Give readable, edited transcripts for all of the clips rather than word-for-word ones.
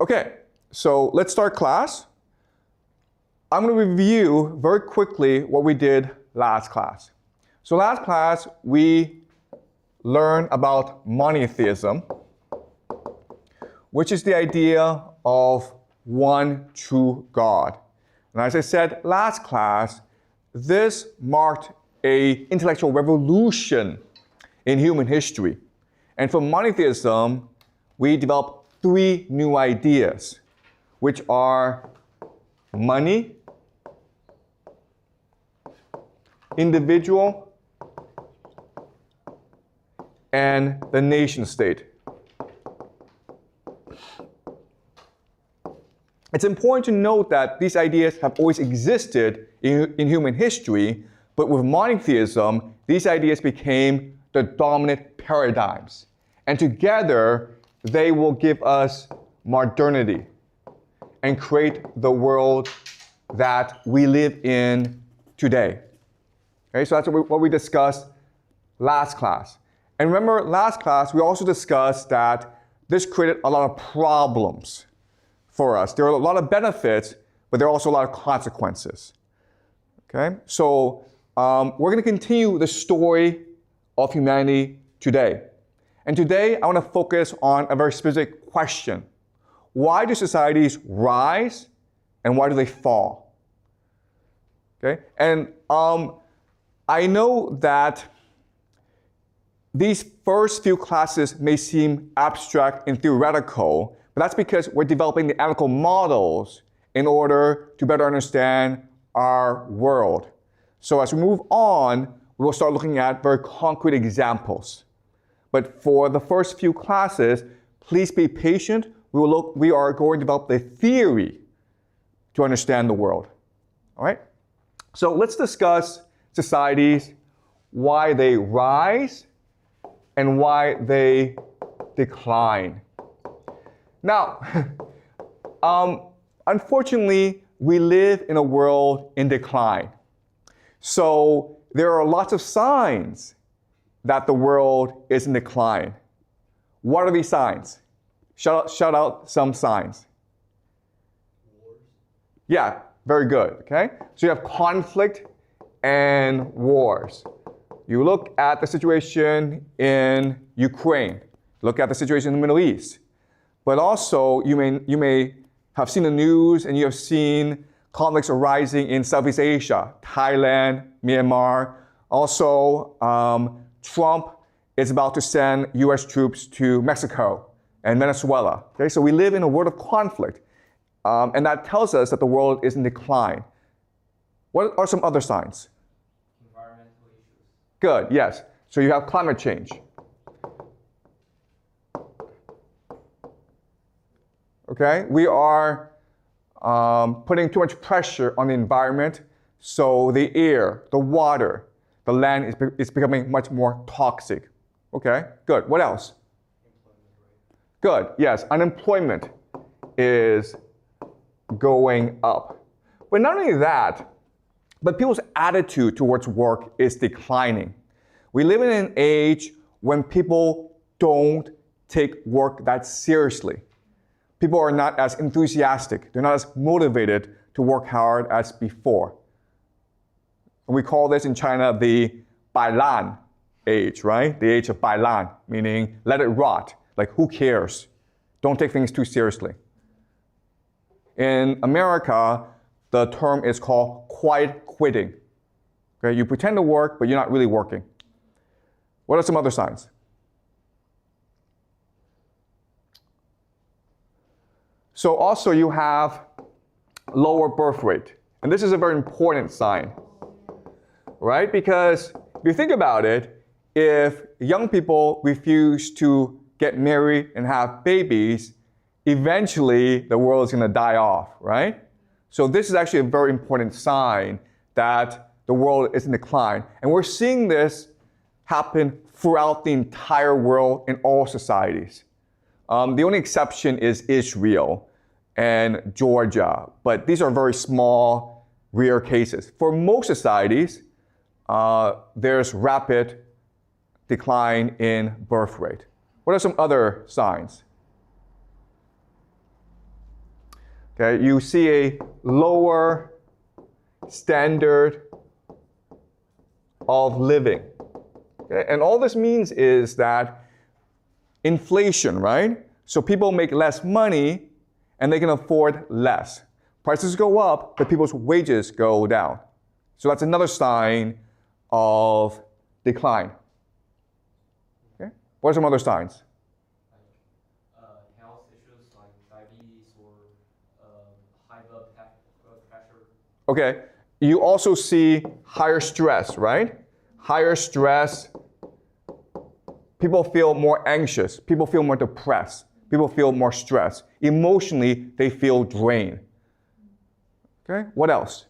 Okay, so let's start class. I'm going to review very quickly what we did last class. So last class, we learned about monotheism, which is the idea of one true God. And as I said last class, this marked an intellectual revolution in human history. And from monotheism, we developed three new ideas, which are money, individual, and the nation state. It's important to note that these ideas have always existed in human history, but with monotheism, these ideas became the dominant paradigms. And together, they will give us modernity and create the world that we live in today. Okay, so that's what we discussed last class. And remember, last class, we also discussed that this created a lot of problems for us. There are a lot of benefits, but there are also a lot of consequences. Okay, so we're going to continue the story of humanity today. And today, I want to focus on a very specific question. Why do societies rise and why do they fall? Okay, and I know that these first few classes may seem abstract and theoretical, but that's because we're developing the analytical models in order to better understand our world. So as we move on, we will start looking at very concrete examples. But for the first few classes, please be patient. We are going to develop the theory to understand the world. All right? So let's discuss societies, why they rise, and why they decline. Now, unfortunately, we live in a world in decline. So there are lots of signs that the world is in decline. What are these signs? Shout out some signs. Wars. Yeah, very good, okay? So you have conflict and wars. You look at the situation in Ukraine, look at the situation in the Middle East. But also, you may have seen the news and you have seen conflicts arising in Southeast Asia, Thailand, Myanmar. Also, Trump is about to send US troops to Mexico and Venezuela. Okay, so we live in a world of conflict. And that tells us that the world is in decline. What are some other signs? Environmental issues. Good, yes. So you have climate change. Okay, we are putting too much pressure on the environment, so the air, the water, the land is becoming much more toxic. Okay, good. What else? Employment rate. Good, yes. Unemployment is going up. But not only that, but people's attitude towards work is declining. We live in an age when people don't take work that seriously. People are not as enthusiastic. They're not as motivated to work hard as before. And we call this in China the Bailan age, right? The age of Bailan, meaning let it rot. Like, who cares? Don't take things too seriously. In America, the term is called quiet quitting. Okay, you pretend to work, but you're not really working. What are some other signs? So also you have lower birth rate. And this is a very important sign, right? Because if you think about it, if young people refuse to get married and have babies, eventually the world is going to die off, right? So this is actually a very important sign that the world is in decline. And we're seeing this happen throughout the entire world in all societies. The only exception is Israel and Georgia, but these are very small, rare cases. For most societies, there's rapid decline in birth rate. What are some other signs? Okay, you see a lower standard of living. Okay? And all this means is that inflation, right? So people make less money and they can afford less. Prices go up, but people's wages go down. So that's another sign of decline. Okay? What are some other signs? Health issues like diabetes or high blood pressure. Okay, you also see higher stress, right? Higher stress, people feel more anxious, people feel more depressed, people feel more stressed. Emotionally, they feel drained. Okay, what else?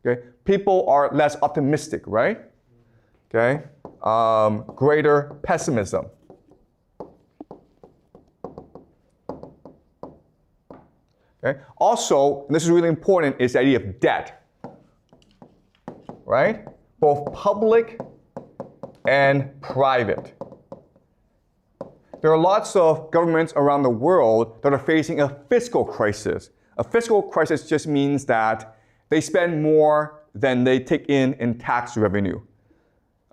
Okay, people are less optimistic, right? Okay, greater pessimism. Okay, also, and this is really important, is the idea of debt, right? Both public and private. There are lots of governments around the world that are facing a fiscal crisis. A fiscal crisis just means that they spend more than they take in tax revenue.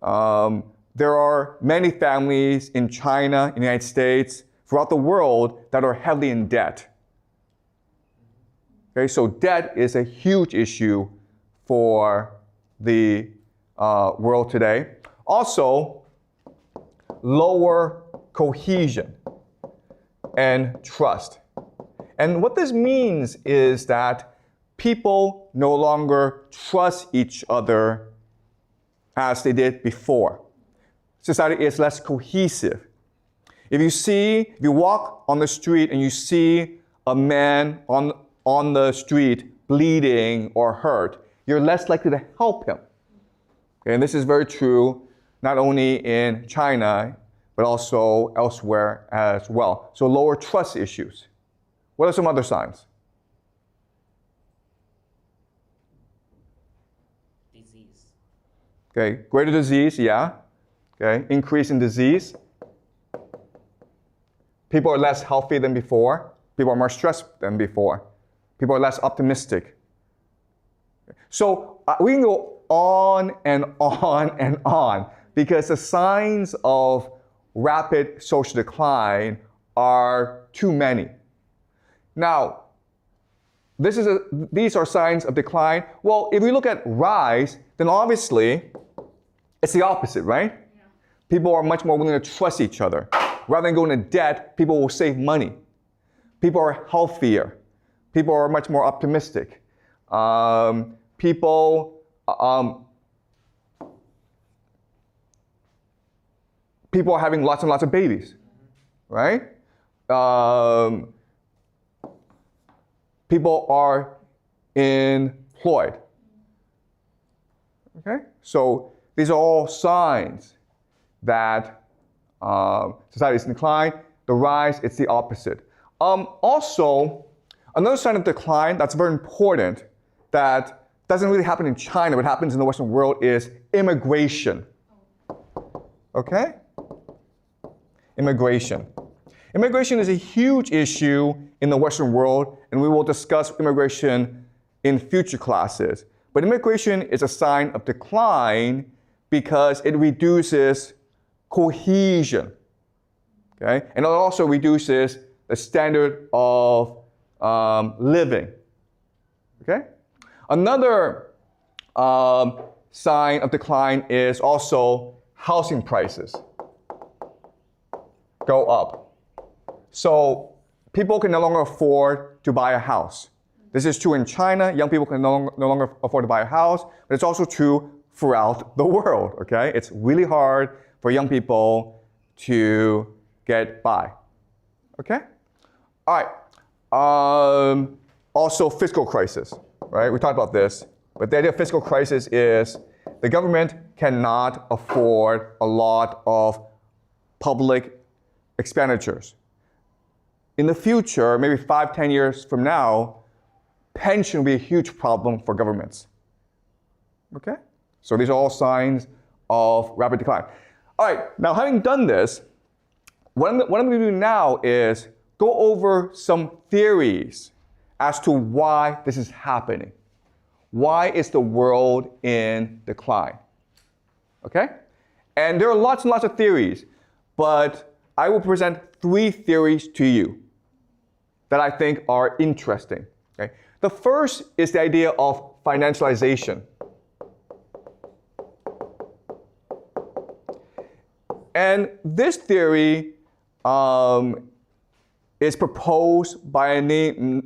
There are many families in China, in the United States, throughout the world that are heavily in debt. Okay, so debt is a huge issue for the world today. Also, lower cohesion and trust. And what this means is that people no longer trust each other as they did before. Society is less cohesive. If you walk on the street and you see a man on the street bleeding or hurt, you're less likely to help him. Okay, and this is very true not only in China, but also elsewhere as well. So lower trust issues. What are some other signs? Disease. Okay, greater disease, yeah. Okay, increase in disease. People are less healthy than before. People are more stressed than before. People are less optimistic. So we can go on and on and on because the signs of rapid social decline are too many. Now, these are signs of decline. Well, if we look at rise, then obviously it's the opposite, right? Yeah. People are much more willing to trust each other. Rather than going into debt, people will save money. People are healthier. People are much more optimistic. People are having lots and lots of babies, right? People are employed. Okay? So these are all signs that society is in decline. The rise, it's the opposite. Also, another sign of decline that's very important that doesn't really happen in China, but happens in the Western world is immigration. Okay? Immigration. Immigration is a huge issue in the Western world, and we will discuss immigration in future classes. But immigration is a sign of decline because it reduces cohesion. Okay? And it also reduces the standard of living. Okay? Another sign of decline is also housing prices go up. So people can no longer afford to buy a house. This is true in China. Young people can no longer afford to buy a house, but it's also true throughout the world. Okay? It's really hard for young people to get by. Okay? All right. Also, fiscal crisis. Right? We talked about this. But the idea of fiscal crisis is the government cannot afford a lot of public expenditures. In the future, maybe 5-10 years from now, pension will be a huge problem for governments. Okay? So these are all signs of rapid decline. All right, now having done this, what I'm going to do now is go over some theories as to why this is happening. Why is the world in decline? Okay? And there are lots and lots of theories, but I will present 3 theories to you that I think are interesting. Okay? The first is the idea of financialization. And this theory is proposed by an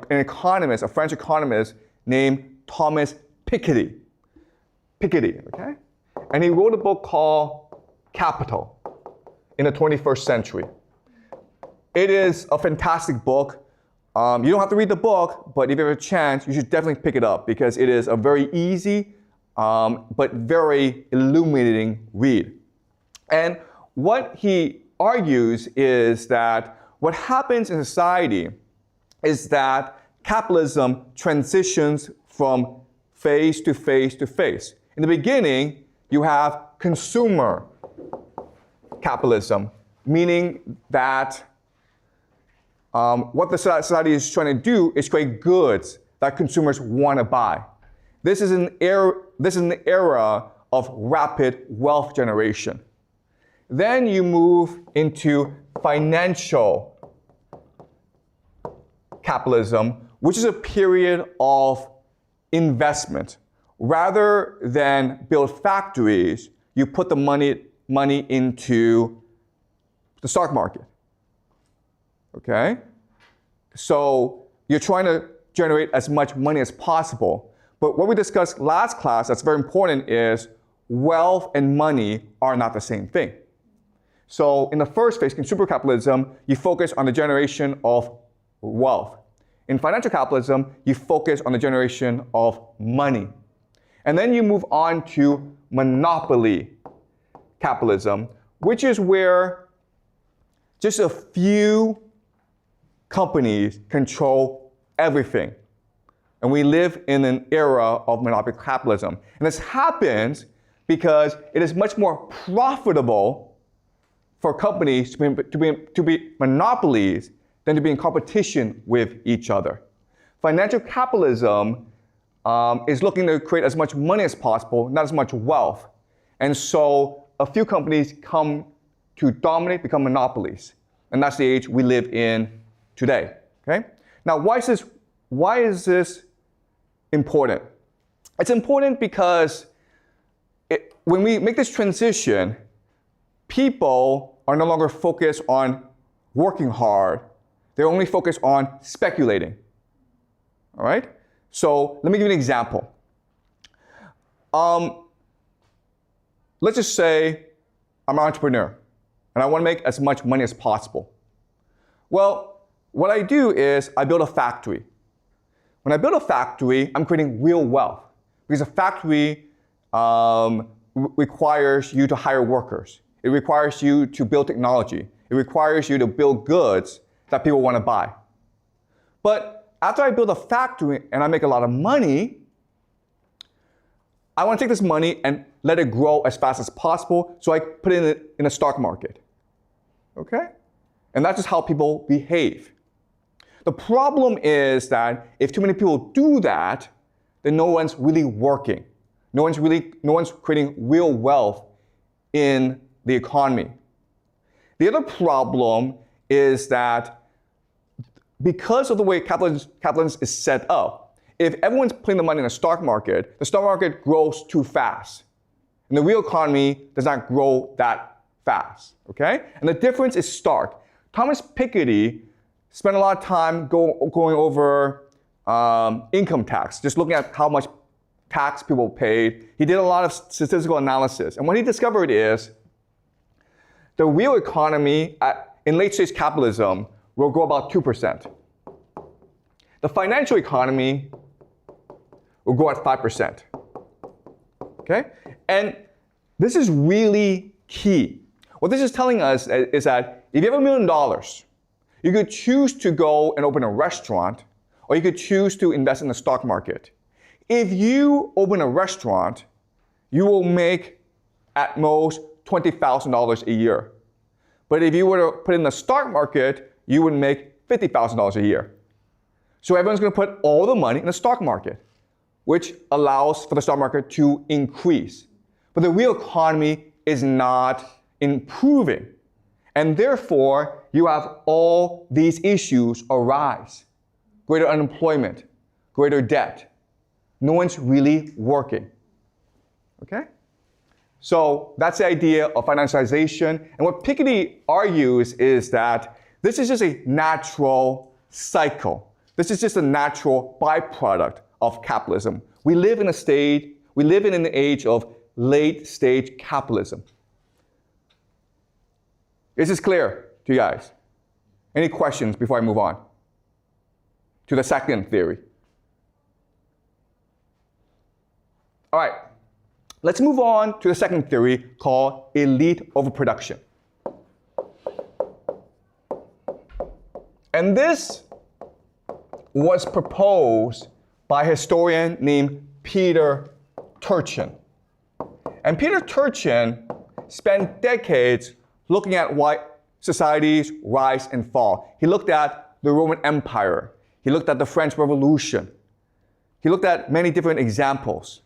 economist, a French economist named Thomas Piketty. Piketty, okay? And he wrote a book called Capital in the 21st century. It is a fantastic book. You don't have to read the book, but if you have a chance, you should definitely pick it up because it is a very easy but very illuminating read. And what he argues is that what happens in society is that capitalism transitions from phase to phase to phase. In the beginning, you have consumer capitalism, meaning that what the society is trying to do is create goods that consumers want to buy. This is an era of rapid wealth generation. Then you move into financial capitalism, which is a period of investment. Rather than build factories, you put the money into the stock market. Okay? So you're trying to generate as much money as possible. But what we discussed last class that's very important is wealth and money are not the same thing. So in the first phase, consumer capitalism, you focus on the generation of wealth. In financial capitalism, you focus on the generation of money. And then you move on to monopoly capitalism, which is where just a few companies control everything. And we live in an era of monopoly capitalism. And this happens because it is much more profitable for companies to be monopolies than to be in competition with each other. Financial capitalism is looking to create as much money as possible, not as much wealth. And so a few companies come to dominate, become monopolies. And that's the age we live in today. Okay? Now, why is this important? It's important because when we make this transition, people are no longer focused on working hard. They're only focused on speculating. All right? So let me give you an example. Let's just say I'm an entrepreneur and I want to make as much money as possible. Well, what I do is I build a factory. When I build a factory, I'm creating real wealth because a factory requires you to hire workers. It requires you to build technology. It requires you to build goods that people want to buy. But after I build a factory and I make a lot of money, I want to take this money and let it grow as fast as possible, so I put it in a stock market. Okay? And that's just how people behave. The problem is that if too many people do that, then no one's really working. No one's creating real wealth in the economy. The other problem is that because of the way capitalism is set up, if everyone's putting the money in the stock market grows too fast. And the real economy does not grow that fast, okay? And the difference is stark. Thomas Piketty spent a lot of time going over income tax, just looking at how much tax people paid. He did a lot of statistical analysis. And what he discovered is the real economy in late-stage capitalism will grow about 2%. The financial economy will grow at 5%. Okay? And this is really key. What this is telling us is that if you have $1 million, you could choose to go and open a restaurant, or you could choose to invest in the stock market. If you open a restaurant, you will make at most $20,000 a year. But if you were to put in the stock market, you would make $50,000 a year. So everyone's going to put all the money in the stock market, which allows for the stock market to increase. But the real economy is not improving. And therefore, you have all these issues arise. Greater unemployment, greater debt. No one's really working. Okay? So that's the idea of financialization. And what Piketty argues is that this is just a natural cycle. This is just a natural byproduct of capitalism. We live in an age of late stage capitalism. Is this clear to you guys? Any questions before I move on to the second theory? All right, let's move on to the second theory called elite overproduction. And this was proposed by a historian named Peter Turchin. And Peter Turchin spent decades looking at why societies rise and fall. He looked at the Roman Empire. He looked at the French Revolution. He looked at many different examples.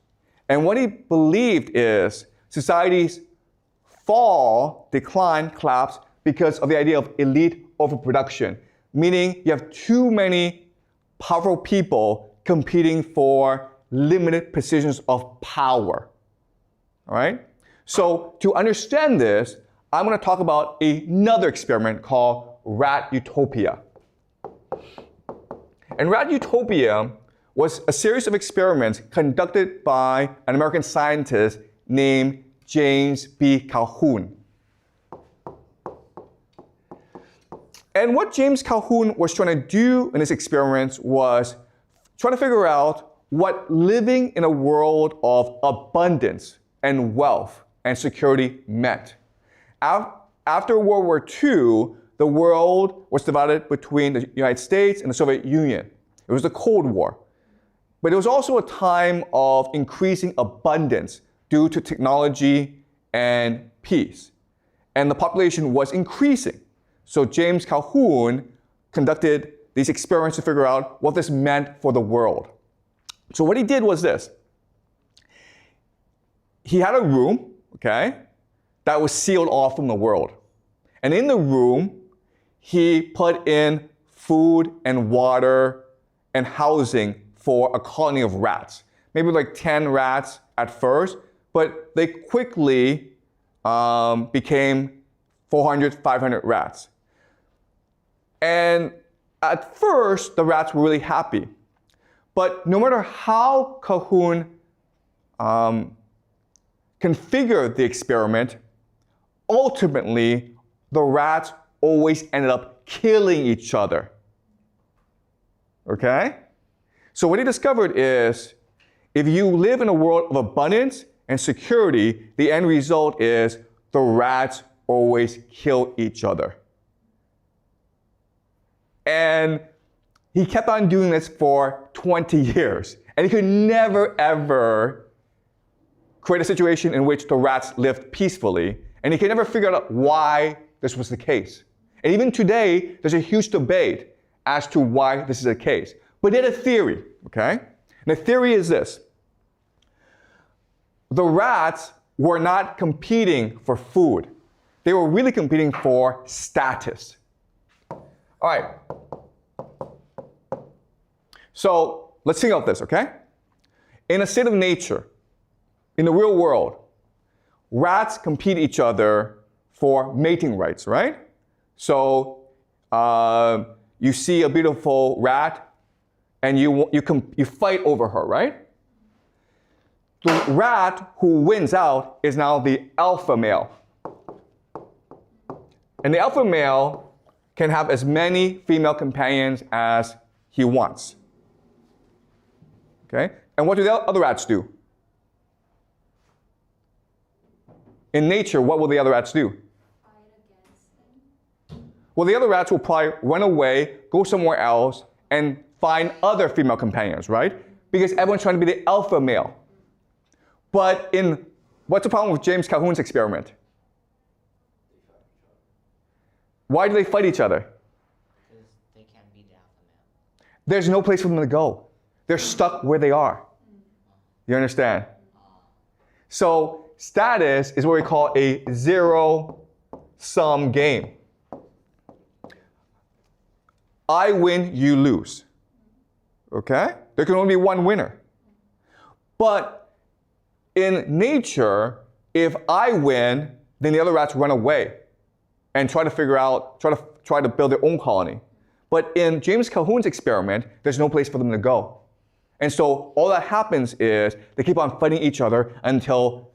And what he believed is societies fall, decline, collapse because of the idea of elite overproduction, meaning you have too many powerful people competing for limited positions of power. All right? So to understand this, I'm going to talk about another experiment called rat utopia. And rat utopia was a series of experiments conducted by an American scientist named James B. Calhoun. And what James Calhoun was trying to do in his experiments was trying to figure out what living in a world of abundance and wealth and security meant. After World War II, the world was divided between the United States and the Soviet Union. It was the Cold War. But it was also a time of increasing abundance due to technology and peace. And the population was increasing. So James Calhoun conducted these experiments to figure out what this meant for the world. So what he did was this. He had a room, okay, that was sealed off from the world. And in the room, he put in food and water and housing for a colony of rats. Maybe like 10 rats at first, but they quickly became 400, 500 rats. And at first, the rats were really happy. But no matter how Calhoun configured the experiment, ultimately, the rats always ended up killing each other. Okay? So what he discovered is, if you live in a world of abundance and security, the end result is the rats always kill each other. And he kept on doing this for 20 years. And he could never, ever create a situation in which the rats lived peacefully. And he could never figure out why this was the case. And even today, there's a huge debate as to why this is the case. But he had a theory, okay? And the theory is this. The rats were not competing for food. They were really competing for status. All right. So let's think of this, okay? In a state of nature, in the real world, rats compete each other for mating rights, right? So you see a beautiful rat and you fight over her, right? The rat who wins out is now the alpha male. And the alpha male can have as many female companions as he wants. Okay? And what do the other rats do? In nature, what will the other rats do? Fight against him. Well, the other rats will probably run away, go somewhere else, and find other female companions, right? Because everyone's trying to be the alpha male. But what's the problem with James Calhoun's experiment? Why do they fight each other? there's no place for them to go. They're stuck where they are. You understand? So status is what we call a zero-sum game. I win, you lose. Okay? There can only be one winner. But in nature, if I win, then the other rats run away and try to build their own colony. But in James Calhoun's experiment, there's no place for them to go. And so all that happens is they keep on fighting each other until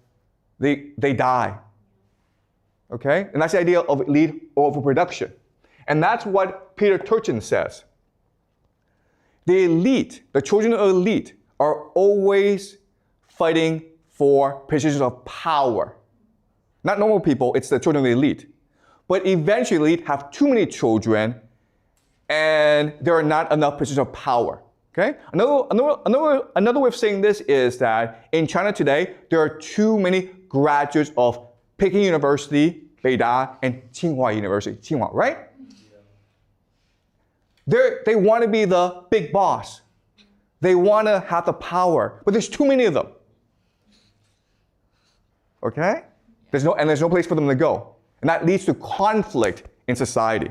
they die. Okay? And that's the idea of elite overproduction. And that's what Peter Turchin says. The elite, the children of the elite, are always fighting for positions of power. Not normal people, it's the children of the elite. But eventually, the elite have too many children, and there are not enough positions of power. Okay? Another way of saying this is that in China today, there are too many graduates of Peking University, Beida, and Tsinghua University, Tsinghua, right? They want to be the big boss. They want to have the power, but there's too many of them. Okay? There's no place for them to go. And that leads to conflict in society.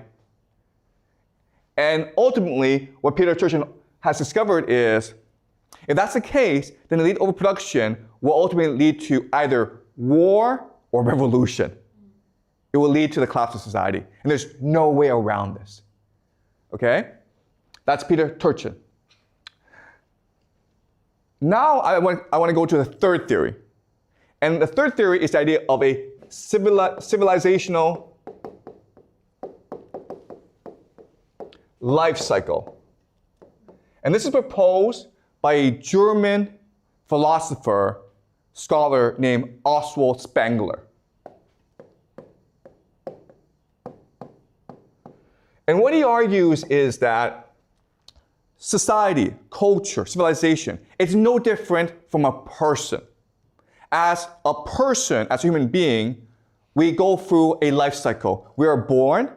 And ultimately, what Peter Turchin has discovered is, if that's the case, then elite overproduction will ultimately lead to either war or revolution. It will lead to the collapse of society. And there's no way around this. Okay? That's Peter Turchin. Now I want to go to the third theory. And the third theory is the idea of a civilizational life cycle. And this is proposed by a German philosopher, scholar named Oswald Spengler. And what he argues is that society, culture, civilization, it's no different from a person. As a person, as a human being, we go through a life cycle. We are born,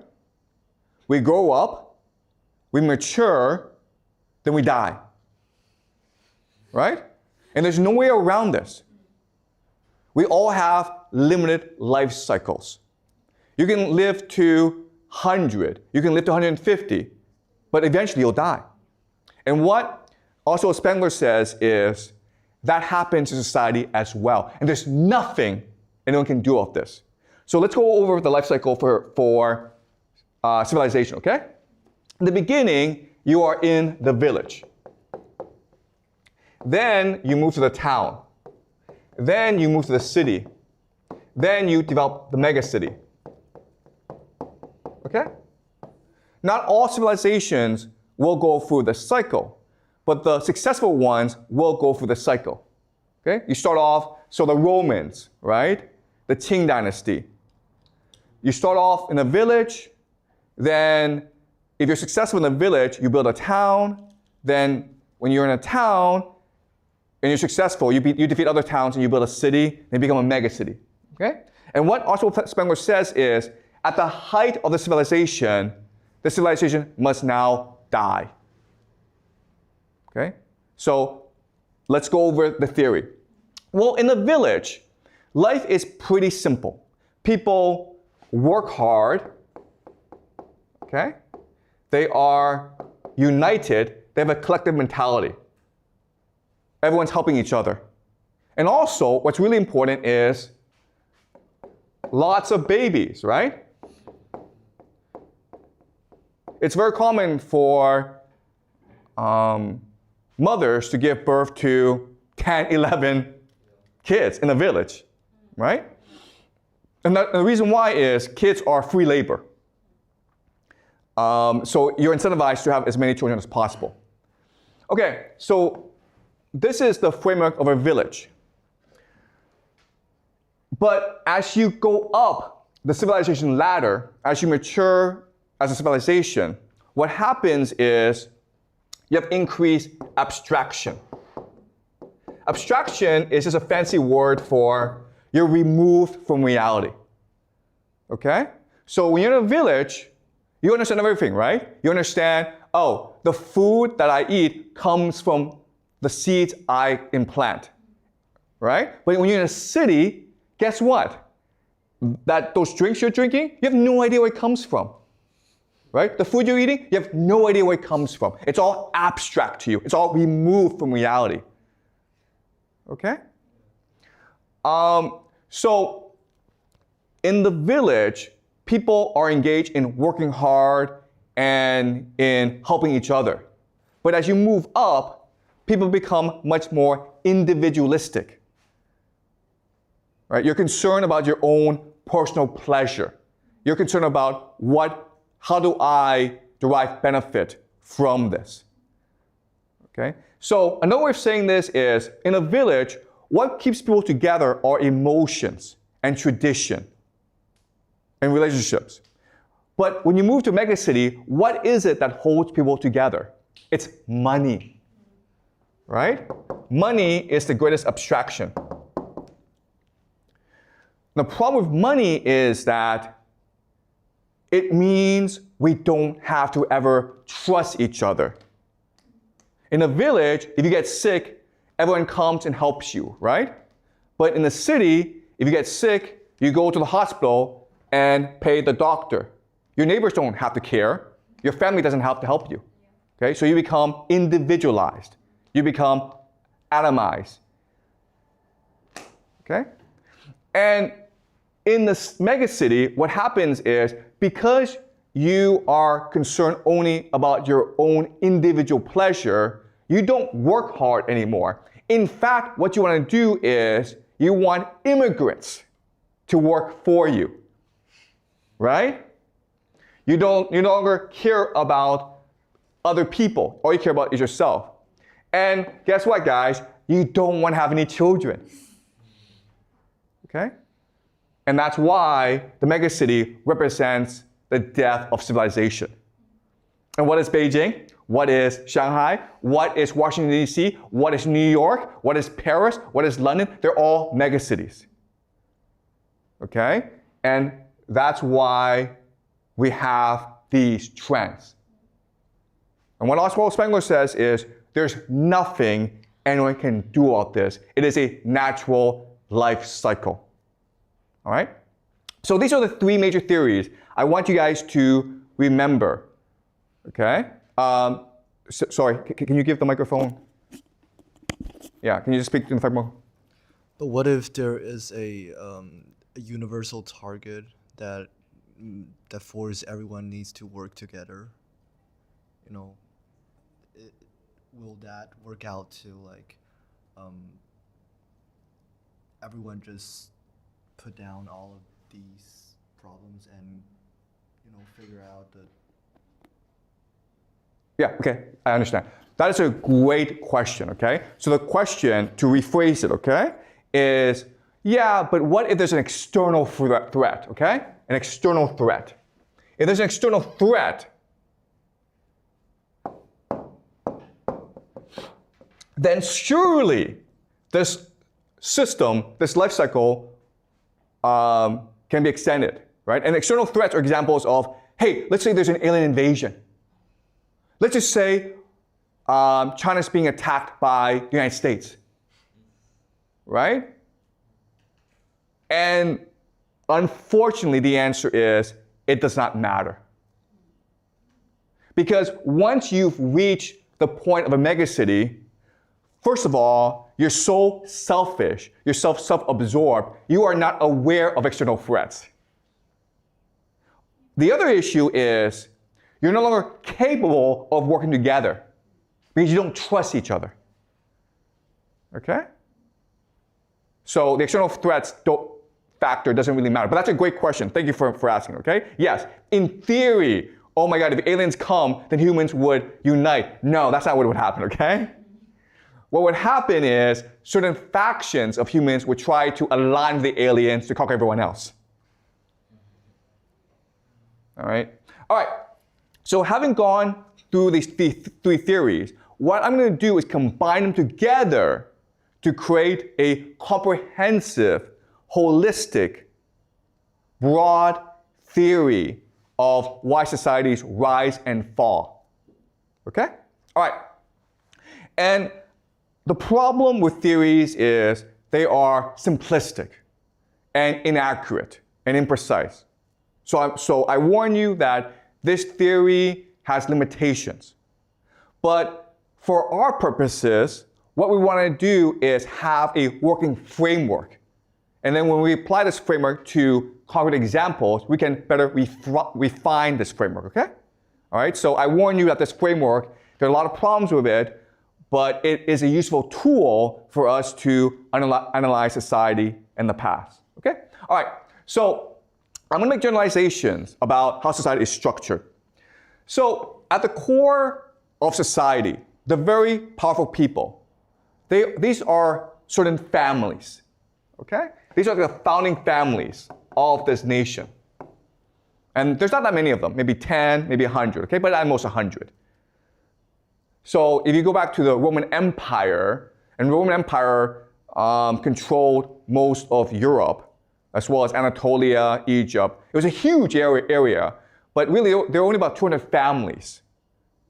we grow up, we mature, then we die. Right? And there's no way around this. We all have limited life cycles. You can live to 100, you can live to 150, but eventually you'll die. And what also Spengler says is that happens in society as well. And there's nothing anyone can do about this. So let's go over the life cycle for civilization, okay? In the beginning, you are in the village. Then you move to the town. Then you move to the city. Then you develop the megacity. Okay? Not all civilizations will go through the cycle, but the successful ones will go through the cycle. Okay? You start off, so the Romans, right? The Qing dynasty. You start off in a village, then if you're successful in the village, you build a town, then when you're in a town and you're successful, you defeat other towns and you build a city, and you become a megacity. Okay? And what Oswald Spengler says is, at the height of the civilization must now die. Okay? So let's go over the theory. Well, in the village, life is pretty simple. People work hard. Okay? They are united. They have a collective mentality. Everyone's helping each other. And also, what's really important is lots of babies, right? It's very common for mothers to give birth to 10, 11 kids in a village, right? And the reason why is kids are free labor. So you're incentivized to have as many children as possible. Okay, so this is the framework of a village. But as you go up the civilization ladder, as you mature as a civilization, what happens is you have increased abstraction. Abstraction is just a fancy word for you're removed from reality. Okay? So when you're in a village, you understand everything, right? You understand, oh, the food that I eat comes from the seeds I implant, right? But when you're in a city, guess what? Those drinks you're drinking, you have no idea where it comes from, right? The food you're eating, you have no idea where it comes from. It's all abstract to you. It's all removed from reality, okay? So in the village, people are engaged in working hard and in helping each other. But as you move up, people become much more individualistic. Right? You're concerned about your own personal pleasure. You're concerned about how do I derive benefit from this? Okay? So another way of saying this is, in a village, what keeps people together are emotions and tradition and relationships. But when you move to a megacity, what is it that holds people together? It's money, right? Money is the greatest abstraction. The problem with money is that it means we don't have to ever trust each other. In a village, if you get sick, everyone comes and helps you, right? But in the city, if you get sick, you go to the hospital and pay the doctor. Your neighbors don't have to care. Your family doesn't have to help you. Okay? So you become individualized. You become atomized. Okay? And in this megacity, what happens is, because you are concerned only about your own individual pleasure, you don't work hard anymore. In fact, what you want to do is you want immigrants to work for you, right? You no longer care about other people. All you care about is yourself. And guess what, guys? You don't want to have any children. Okay? And that's why the megacity represents the death of civilization. And what is Beijing? What is Shanghai? What is Washington, D.C.? What is New York? What is Paris? What is London? They're all megacities. Okay? And that's why we have these trends. And what Oswald Spengler says is, there's nothing anyone can do about this. It is a natural life cycle. All right? So these are the three major theories I want you guys to remember. Okay? Sorry, can you give the microphone? Yeah, can you just speak to the microphone? But what if there is a universal target that forces everyone needs to work together? You know, will that work out to like everyone just put down all of these problems and figure out the... Yeah, okay, I understand. That is a great question, okay? So the question, to rephrase it, okay, is, yeah, but what if there's an external threat, okay? An external threat. If there's an external threat, then surely this system, this life cycle, can be extended, right? And external threats are examples of, hey, let's say there's an alien invasion. Let's just say China's being attacked by the United States, right? And unfortunately, the answer is, it does not matter. Because once you've reached the point of a megacity, first of all, you're so selfish, you're self-absorbed, you are not aware of external threats. The other issue is, you're no longer capable of working together because you don't trust each other. Okay? So the external threats factor doesn't really matter. But that's a great question. Thank you for asking, okay? Yes, in theory, oh my God, if aliens come, then humans would unite. No, that's not what would happen, okay? What would happen is certain factions of humans would try to align with the aliens to conquer everyone else. All right? All right. So having gone through these three theories, what I'm going to do is combine them together to create a comprehensive, holistic, broad theory of why societies rise and fall. Okay? All right. And the problem with theories is they are simplistic and inaccurate and imprecise. So I warn you that this theory has limitations. But for our purposes, what we want to do is have a working framework. And then when we apply this framework to concrete examples, we can better refine this framework, okay? All right, so I warn you that this framework, there are a lot of problems with it, but it is a useful tool for us to analyze society in the past, okay? All right, so I'm going to make generalizations about how society is structured. So at the core of society, the very powerful people, these are certain families, okay? These are the founding families of this nation. And there's not that many of them, maybe 10, maybe 100, okay? But at most 100. So if you go back to the Roman Empire, and the Roman Empire controlled most of Europe, as well as Anatolia, Egypt. It was a huge area, but really there were only about 200 families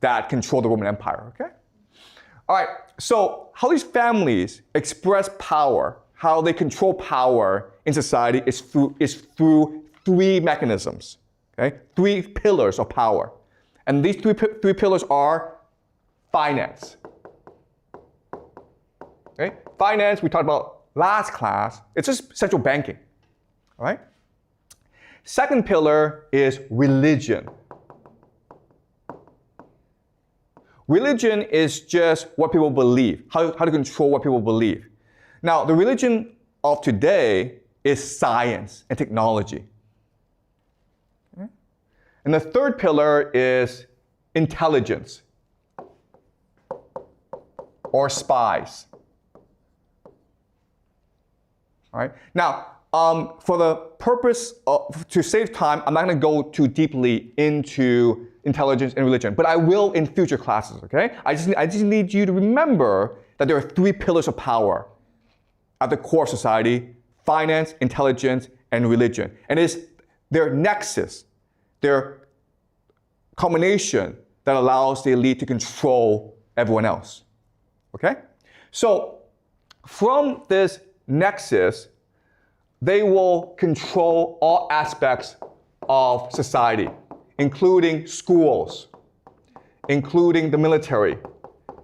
that controlled the Roman Empire, okay? All right, so how these families express power, how they control power in society is through three mechanisms, okay? Three pillars of power. And these three pillars are finance. Okay? Finance, we talked about last class, it's just central banking. All right? Second pillar is religion. Religion is just what people believe, how to control what people believe. Now, the religion of today is science and technology. Okay? And the third pillar is intelligence or spies. All right? Now, for the purpose of, to save time, I'm not going to go too deeply into intelligence and religion, but I will in future classes, okay? I just need you to remember that there are three pillars of power at the core of society: finance, intelligence, and religion. And it's their nexus, their combination that allows the elite to control everyone else, okay? So from this nexus, they will control all aspects of society, including schools, including the military,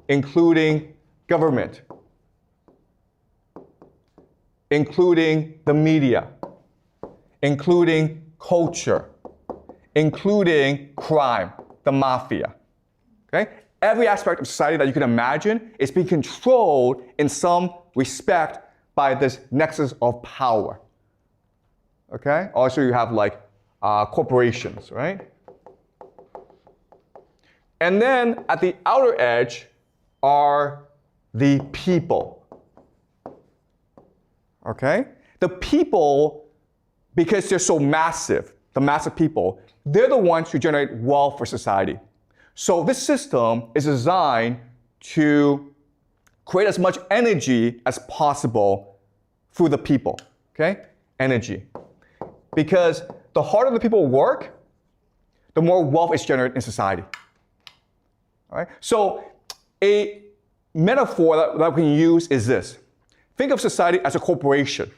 including government, including the media, including culture, including crime, the mafia. Okay? Every aspect of society that you can imagine is being controlled in some respect by this nexus of power. Okay? Also, you have like corporations, right? And then at the outer edge are the people. Okay? The people, because they're so massive, the massive people, they're the ones who generate wealth for society. So this system is designed to create as much energy as possible through the people. Okay? Energy. Because the harder the people work, the more wealth is generated in society. All right? So a metaphor that we can use is this. Think of society as a corporation.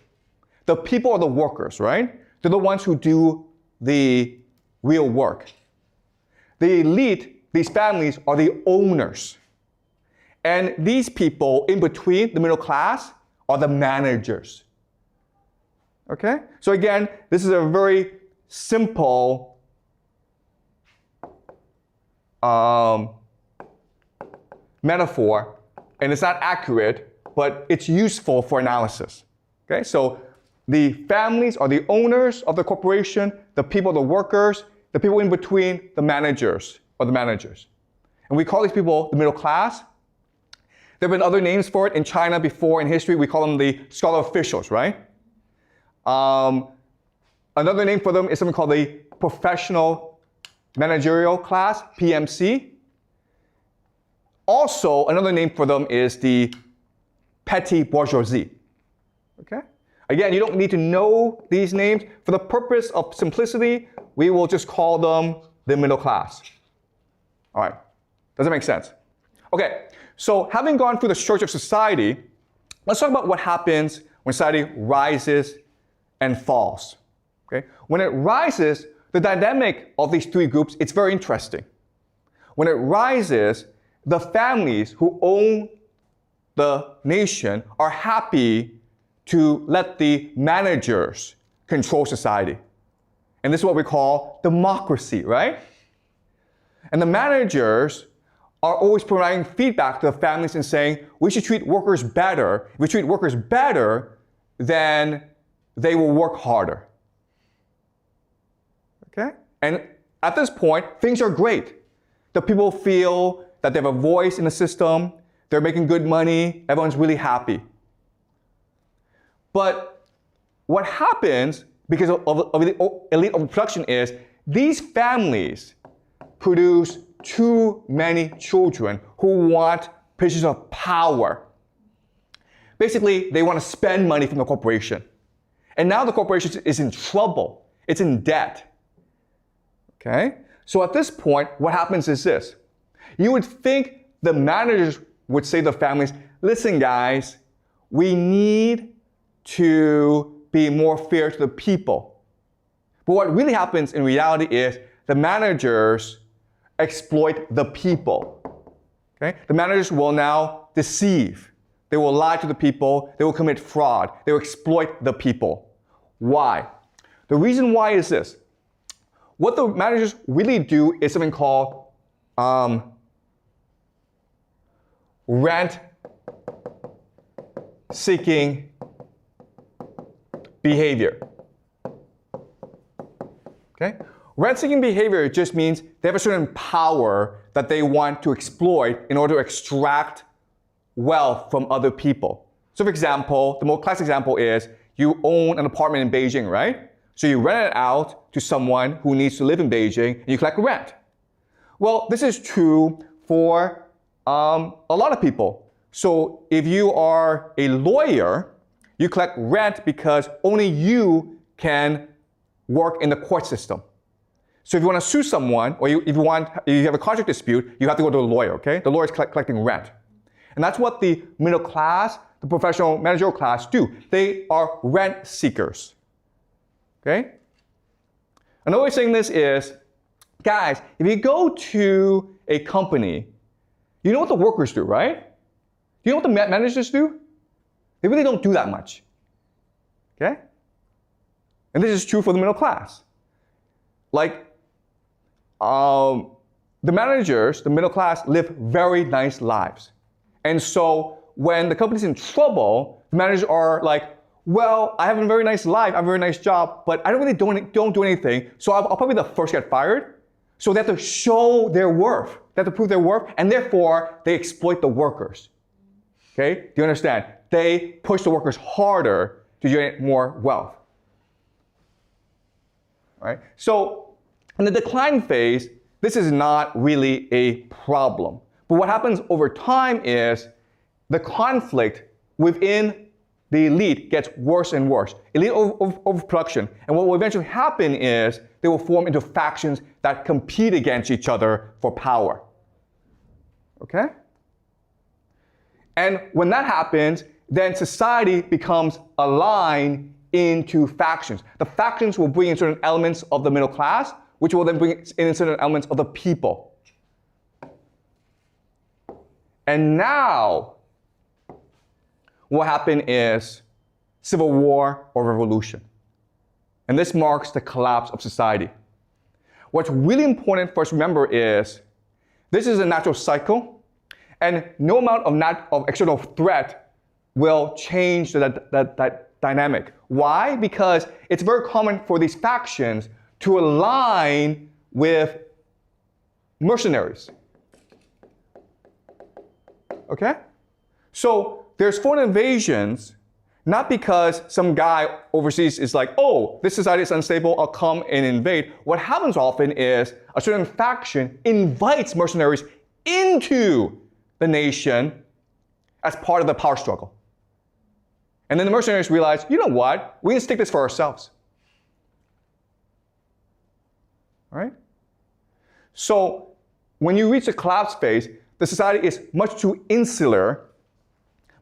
The people are the workers, right? They're the ones who do the real work. The elite, these families, are the owners. And these people in between, the middle class, are the managers. Okay? So again, this is a very simple metaphor, and it's not accurate, but it's useful for analysis. Okay? So the families are the owners of the corporation, the people are the workers, the people in between, the managers, are the managers. And we call these people the middle class. There have been other names for it in China before in history. We call them the scholar officials, right? Another name for them is something called the professional managerial class, PMC. Also, another name for them is the petty bourgeoisie. Okay? Again, you don't need to know these names. For the purpose of simplicity, we will just call them the middle class. All right. Does that make sense? Okay, so having gone through the structure of society, let's talk about what happens when society rises and falls. Okay? When it rises, the dynamic of these three groups, it's very interesting. When it rises, the families who own the nation are happy to let the managers control society. And this is what we call democracy, right? And the managers are always providing feedback to the families and saying, we should treat workers better. If we treat workers better, then they will work harder. Okay? And at this point, things are great. The people feel that they have a voice in the system, they're making good money, everyone's really happy. But what happens because of the elite overproduction is these families produce too many children who want positions of power. Basically, they want to spend money from the corporation. And now the corporation is in trouble. It's in debt. Okay? So at this point, what happens is this. You would think the managers would say to the families, listen guys, we need to be more fair to the people. But what really happens in reality is the managers exploit the people. Okay? The managers will now deceive. They will lie to the people. They will commit fraud. They will exploit the people. Why? The reason why is this. What the managers really do is something called rent-seeking behavior. Okay? Rent-seeking behavior just means they have a certain power that they want to exploit in order to extract wealth from other people. So for example, the most classic example is you own an apartment in Beijing, right? So you rent it out to someone who needs to live in Beijing and you collect rent. Well, this is true for a lot of people. So if you are a lawyer, you collect rent because only you can work in the court system. So if you want to sue someone, or if you have a contract dispute, you have to go to a lawyer, okay? The lawyer is collecting rent. And that's what the middle class, the professional managerial class do. They are rent seekers, okay? Another way of saying this is, guys, if you go to a company, you know what the workers do, right? You know what the managers do? They really don't do that much, okay? And this is true for the middle class. Like, the managers, the middle class, live very nice lives. And so when the company's in trouble, the managers are like, well, I have a very nice life, I have a very nice job, but I don't really don't do anything, so I'll probably be the first to get fired. So they have to show their worth. They have to prove their worth, and therefore, they exploit the workers. Okay? Do you understand? They push the workers harder to generate more wealth. Right? So in the decline phase, this is not really a problem. But what happens over time is the conflict within the elite gets worse and worse. Elite overproduction. And what will eventually happen is they will form into factions that compete against each other for power. Okay? And when that happens, then society becomes aligned into factions. The factions will bring in certain elements of the middle class, which will then bring in certain elements of the people. And now, what happened is civil war or revolution. And this marks the collapse of society. What's really important for us to remember is this is a natural cycle, and no amount of external threat will change that dynamic. Why? Because it's very common for these factions to align with mercenaries. Okay? So there's foreign invasions, not because some guy overseas is like, oh, this society is unstable, I'll come and invade. What happens often is a certain faction invites mercenaries into the nation as part of the power struggle. And then the mercenaries realize, you know what? We can stick this for ourselves. All right? So when you reach the collapse phase, the society is much too insular,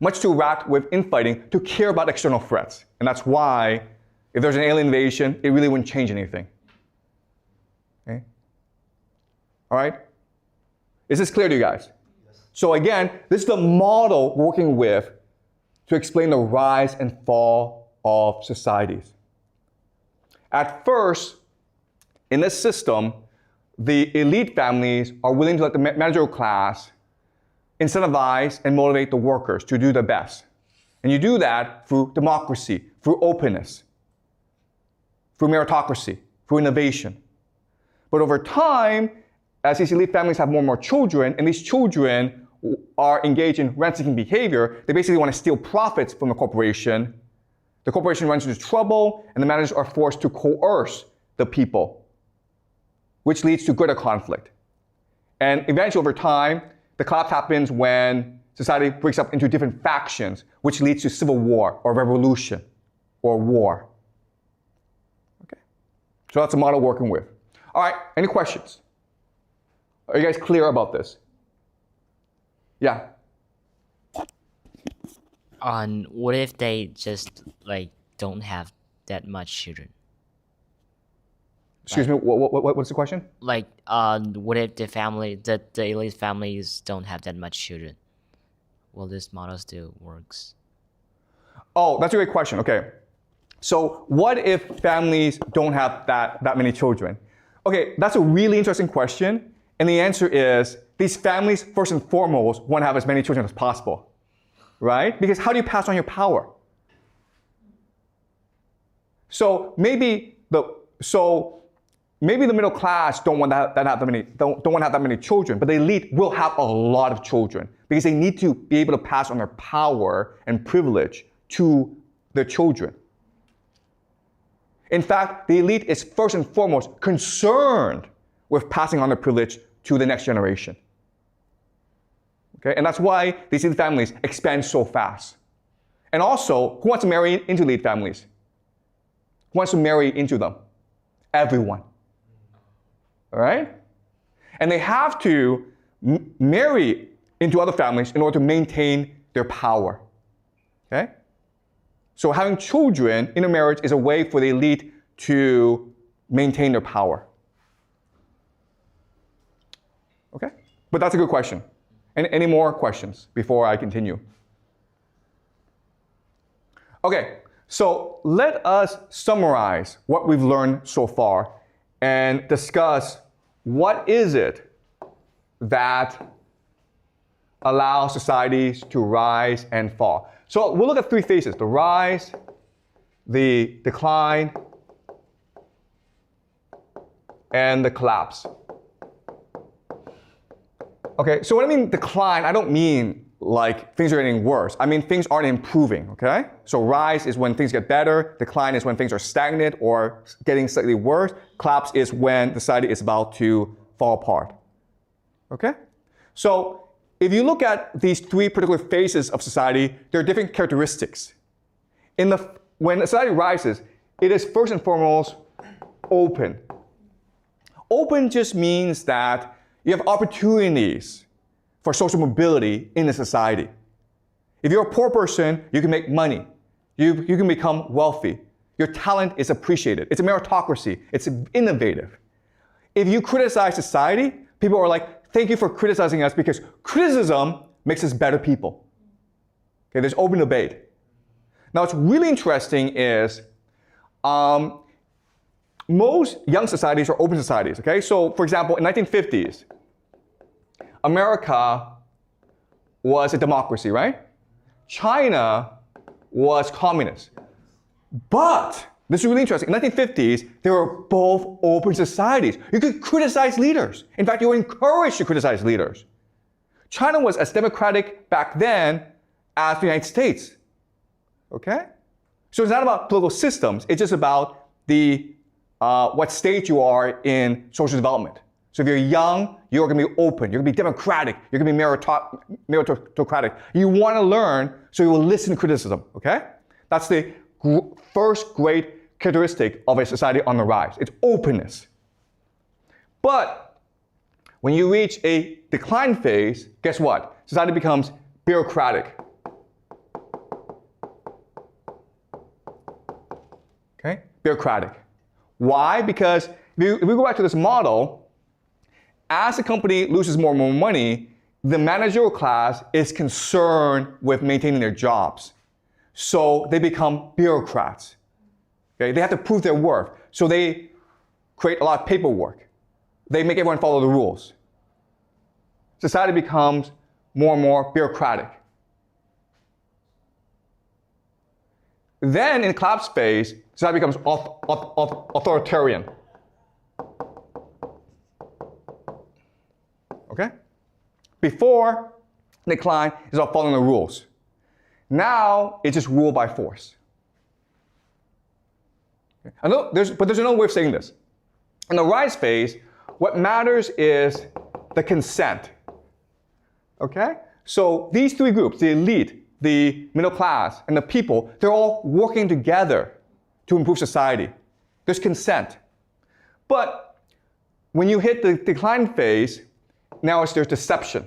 much too racked with infighting to care about external threats. And that's why, if there's an alien invasion, it really wouldn't change anything. Okay? All right? Is this clear to you guys? Yes. So again, this is the model we're working with to explain the rise and fall of societies. At first, in this system, the elite families are willing to let the managerial class incentivize and motivate the workers to do their best. And you do that through democracy, through openness, through meritocracy, through innovation. But over time, as these elite families have more and more children, and these children are engaged in rent-seeking behavior, they basically want to steal profits from the corporation. The corporation runs into trouble, and the managers are forced to coerce the people, which leads to greater conflict. And eventually, over time, the collapse happens when society breaks up into different factions, which leads to civil war or revolution or war. Okay? So that's a model we're working with. All right, any questions? Are you guys clear about this? Yeah. What if they just like don't have that much children? Excuse me, what's the question? Like, what if the elite families don't have that much children? Will this model still works? Oh, that's a great question. Okay. So what if families don't have that many children? Okay, that's a really interesting question. And the answer is, these families, first and foremost, want to have as many children as possible, right? Because how do you pass on your power? So maybe the middle class don't want to have that many children, but the elite will have a lot of children because they need to be able to pass on their power and privilege to their children. In fact, the elite is first and foremost concerned with passing on their privilege to the next generation. Okay? And that's why these elite families expand so fast. And also, who wants to marry into elite families? Who wants to marry into them? Everyone. All right? And they have to marry into other families in order to maintain their power. Okay? So having children in a marriage is a way for the elite to maintain their power. Okay? But that's a good question. Any more questions before I continue? Okay, so let us summarize what we've learned so far and discuss what is it that allows societies to rise and fall. So we'll look at three phases: the rise, the decline, and the collapse. Okay, so when I mean decline, I don't mean like things are getting worse. I mean things aren't improving, okay? So rise is when things get better, decline is when things are stagnant or getting slightly worse, collapse is when society is about to fall apart, okay? So if you look at these three particular phases of society, there are different characteristics. When a society rises, it is first and foremost open. Open just means that you have opportunities for social mobility in the society. If you're a poor person, you can make money. You can become wealthy. Your talent is appreciated. It's a meritocracy. It's innovative. If you criticize society, people are like, thank you for criticizing us because criticism makes us better people. Okay, there's open debate. Now, what's really interesting is most young societies are open societies, okay? So, for example, in 1950s, America was a democracy, right? China was communist. But, this is really interesting, in the 1950s, they were both open societies. You could criticize leaders. In fact, you were encouraged to criticize leaders. China was as democratic back then as the United States, okay? So it's not about political systems, it's just about what stage you are in social development. So if you're young, you're going to be open, you're going to be democratic, you're going to be meritocratic. You want to learn, so you will listen to criticism, okay? That's the first great characteristic of a society on the rise. It's openness. But When you reach a decline phase, guess what? Society becomes bureaucratic. Okay? Bureaucratic. Why? Because if we go back to this model, as the company loses more and more money, the managerial class is concerned with maintaining their jobs. So they become bureaucrats. Okay? They have to prove their worth. So they create a lot of paperwork. They make everyone follow the rules. Society becomes more and more bureaucratic. Then in the collapse phase, society becomes authoritarian. Okay? Before decline, it's all following the rules. Now, it's just rule by force. Okay? But there's another way of saying this. In the rise phase, what matters is the consent. Okay? So these three groups, the elite, the middle class, and the people, they're all working together to improve society. There's consent. But when you hit the decline phase, now there's deception.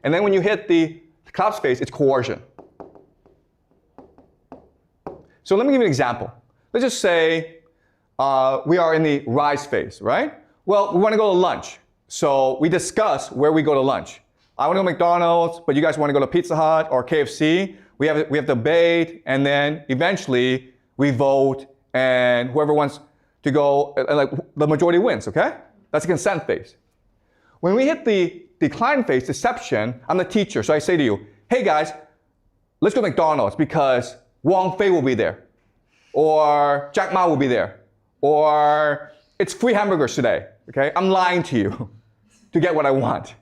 And then when you hit the collapse phase, it's coercion. So let me give you an example. Let's just say we are in the rise phase, right? Well, we want to go to lunch. So we discuss where we go to lunch. I want to go to McDonald's, but you guys want to go to Pizza Hut or KFC. We have debate, and then eventually we vote, and whoever wants to go, like the majority wins, okay? That's the consent phase. When we hit the decline phase, deception, I'm the teacher, so I say to you, hey guys, let's go to McDonald's because Wang Fei will be there, or Jack Ma will be there, or it's free hamburgers today, okay? I'm lying to you to get what I want.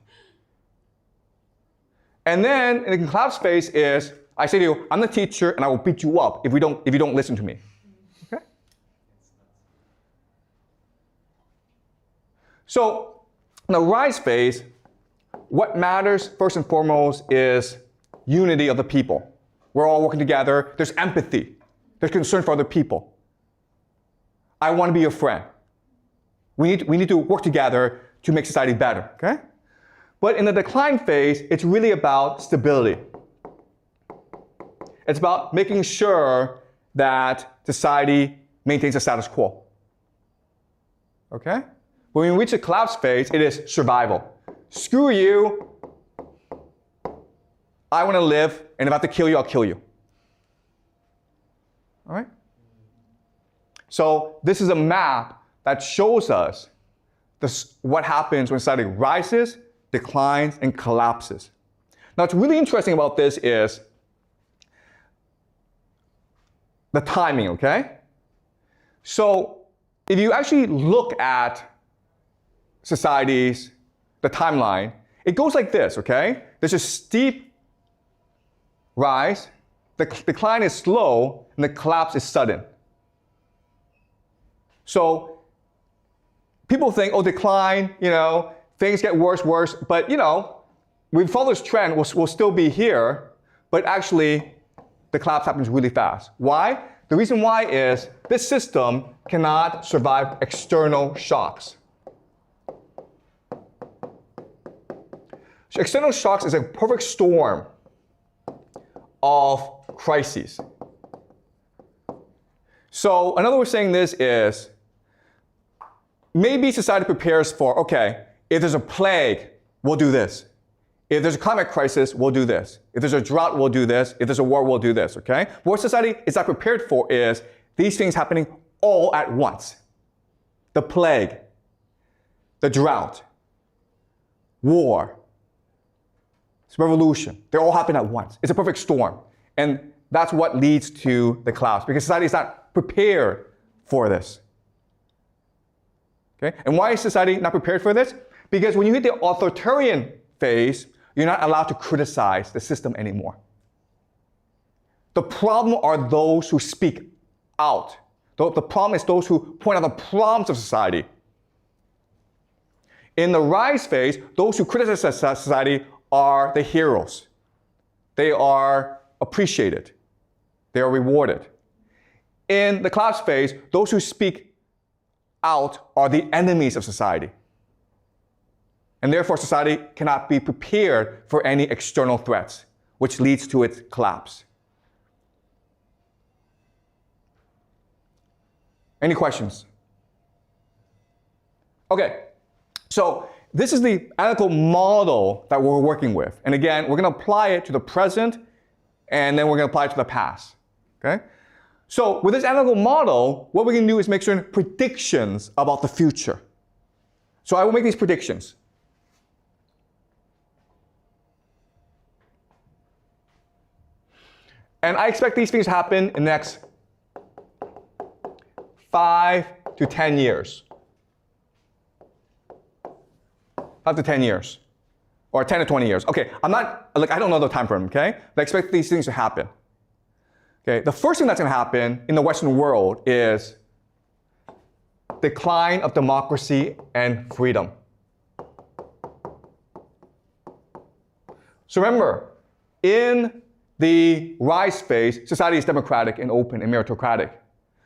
And then in the collapse phase is, I say to you, I'm the teacher and I will beat you up if you don't listen to me. Okay? So in the rise phase, what matters first and foremost is unity of the people. We're all working together. There's empathy. There's concern for other people. I want to be your friend. We need to work together to make society better. Okay? But in the decline phase, it's really about stability. It's about making sure that society maintains the status quo. Okay? When we reach the collapse phase, it is survival. Screw you. I want to live, and if I have to kill you, I'll kill you. All right? So this is a map that shows us what happens when society rises, declines, and collapses. Now, what's really interesting about this is the timing, okay? So if you actually look at societies, the timeline, it goes like this, okay? There's a steep rise, the decline is slow, and the collapse is sudden. So people think, oh, decline, things get worse, but we follow this trend, we'll still be here, but actually the collapse happens really fast. Why? The reason why is this system cannot survive external shocks. So external shocks is a perfect storm of crises. So another way of saying this is, maybe society prepares for, okay, if there's a plague, we'll do this. If there's a climate crisis, we'll do this. If there's a drought, we'll do this. If there's a war, we'll do this, okay? But what society is not prepared for is these things happening all at once. The plague, the drought, war, revolution, they all happen at once. It's a perfect storm. And that's what leads to the collapse, because society is not prepared for this. Okay? And why is society not prepared for this? Because when you hit the authoritarian phase, you're not allowed to criticize the system anymore. The problem are those who speak out. The problem is those who point out the problems of society. In the rise phase, those who criticize society are the heroes. They are appreciated. They are rewarded. In the collapse phase, those who speak out are the enemies of society. And therefore, society cannot be prepared for any external threats, which leads to its collapse. Any questions? Okay, so this is the analytical model that we're working with. And again, we're going to apply it to the present, and then we're going to apply it to the past. Okay? So with this analytical model, what we can do is make certain predictions about the future. So I will make these predictions. And I expect these things to happen in the next 5 to 10 years. 5 to 10 years. Or 10 to 20 years. Okay, I don't know the time frame, okay? But I expect these things to happen. Okay, the first thing that's going to happen in the Western world is decline of democracy and freedom. So remember, in the rise phase, society is democratic and open and meritocratic.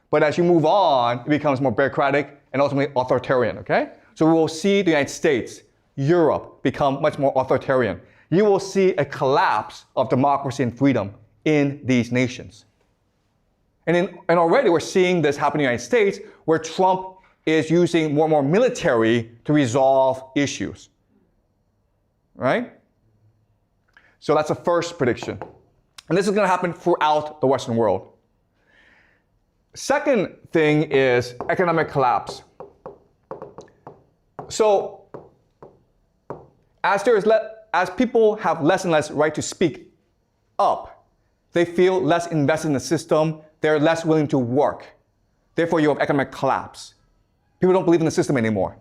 But as you move on, it becomes more bureaucratic and ultimately authoritarian, okay? So we will see the United States, Europe become much more authoritarian. You will see a collapse of democracy and freedom in these nations. And already we're seeing this happen in the United States, where Trump is using more and more military to resolve issues. Right? So that's the first prediction. And this is going to happen throughout the Western world. Second thing is economic collapse. So as people have less and less right to speak up, they feel less invested in the system, they're less willing to work. Therefore, you have economic collapse. People don't believe in the system anymore.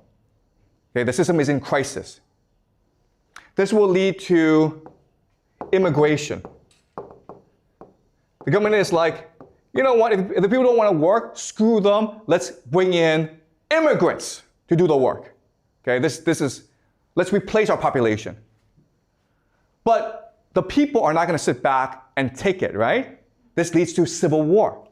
Okay, the system is in crisis. This will lead to immigration. The government is like, you know what, if the people don't want to work, screw them, let's bring in immigrants to do the work. Okay, let's replace our population. But the people are not going to sit back and take it, right? This leads to civil war.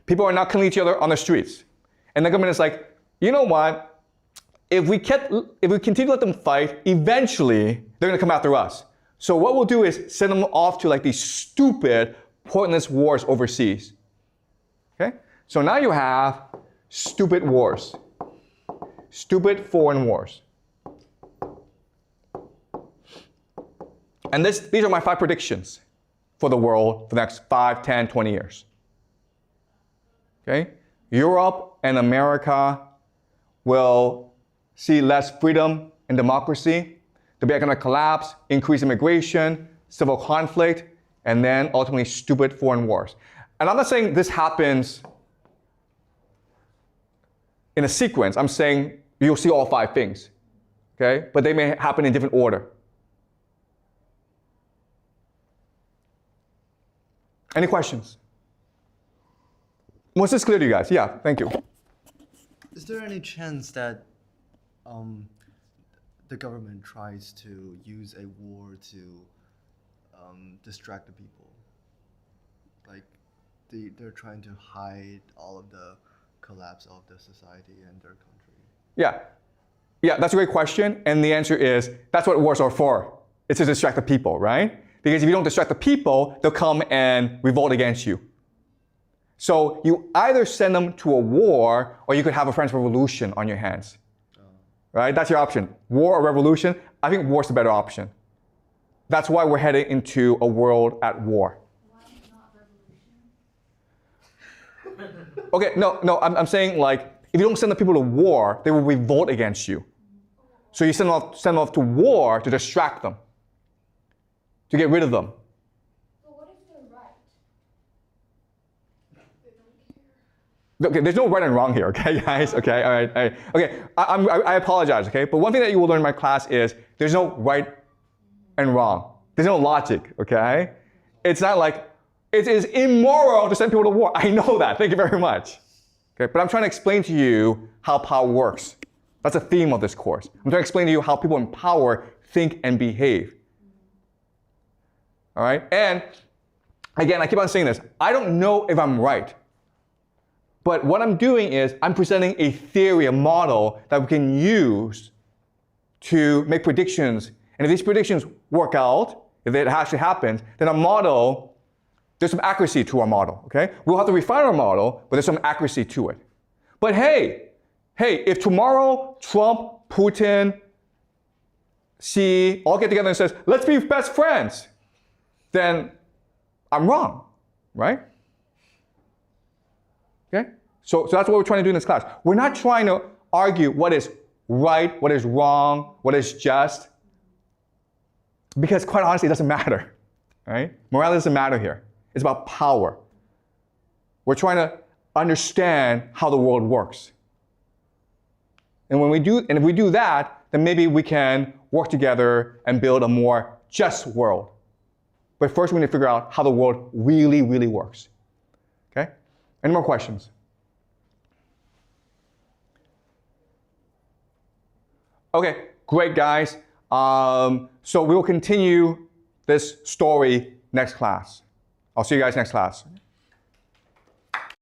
People are not killing each other on the streets. And the government is like, you know what? If we continue to let them fight, eventually they're going to come after us. So what we'll do is send them off to like these stupid, pointless wars overseas. Okay? So now you have stupid wars. Stupid foreign wars. And these are my 5 predictions for the world for the next 5, 10, 20 years. Okay? Europe and America will see less freedom and democracy. There'll be economic collapse, increased immigration, civil conflict, and then ultimately stupid foreign wars. And I'm not saying this happens in a sequence. I'm saying you'll see all 5 things. Okay? But they may happen in different order. Any questions? Was this clear to you guys? Yeah, thank you. Is there any chance that the government tries to use a war to distract the people? Like they're trying to hide all of the collapse of the society and their country? Yeah, that's a great question. And the answer is, that's what wars are for. It's to distract the people, right? Because if you don't distract the people, they'll come and revolt against you. So you either send them to a war, or you could have a French Revolution on your hands. Right? That's your option. War or revolution? I think war's the better option. That's why we're heading into a world at war. Why not revolution? Okay, no, I'm saying like, if you don't send the people to war, they will revolt against you. So you send them off to war to distract them, to get rid of them. But what if they're right? They don't care. Okay, there's no right and wrong here, okay, guys? Okay, all right. Okay, I apologize, okay? But one thing that you will learn in my class is there's no right and wrong. There's no logic, okay? It's not like, it is immoral to send people to war. I know that, thank you very much. Okay, but I'm trying to explain to you how power works. That's a theme of this course. I'm trying to explain to you how people in power think and behave. All right, and again, I keep on saying this. I don't know if I'm right. But what I'm doing is I'm presenting a theory, a model that we can use to make predictions. And if these predictions work out, if it actually happens, then our model, there's some accuracy to our model, okay? We'll have to refine our model, but there's some accuracy to it. But hey, if tomorrow Trump, Putin, Xi all get together and says, let's be best friends, then I'm wrong, right? Okay? So that's what we're trying to do in this class. We're not trying to argue what is right, what is wrong, what is just, because quite honestly, it doesn't matter, right? Morality doesn't matter here. It's about power. We're trying to understand how the world works. And if we do that, then maybe we can work together and build a more just world. But first we need to figure out how the world really, really works. Okay? Any more questions? Okay, great guys. So we will continue this story next class. I'll see you guys next class.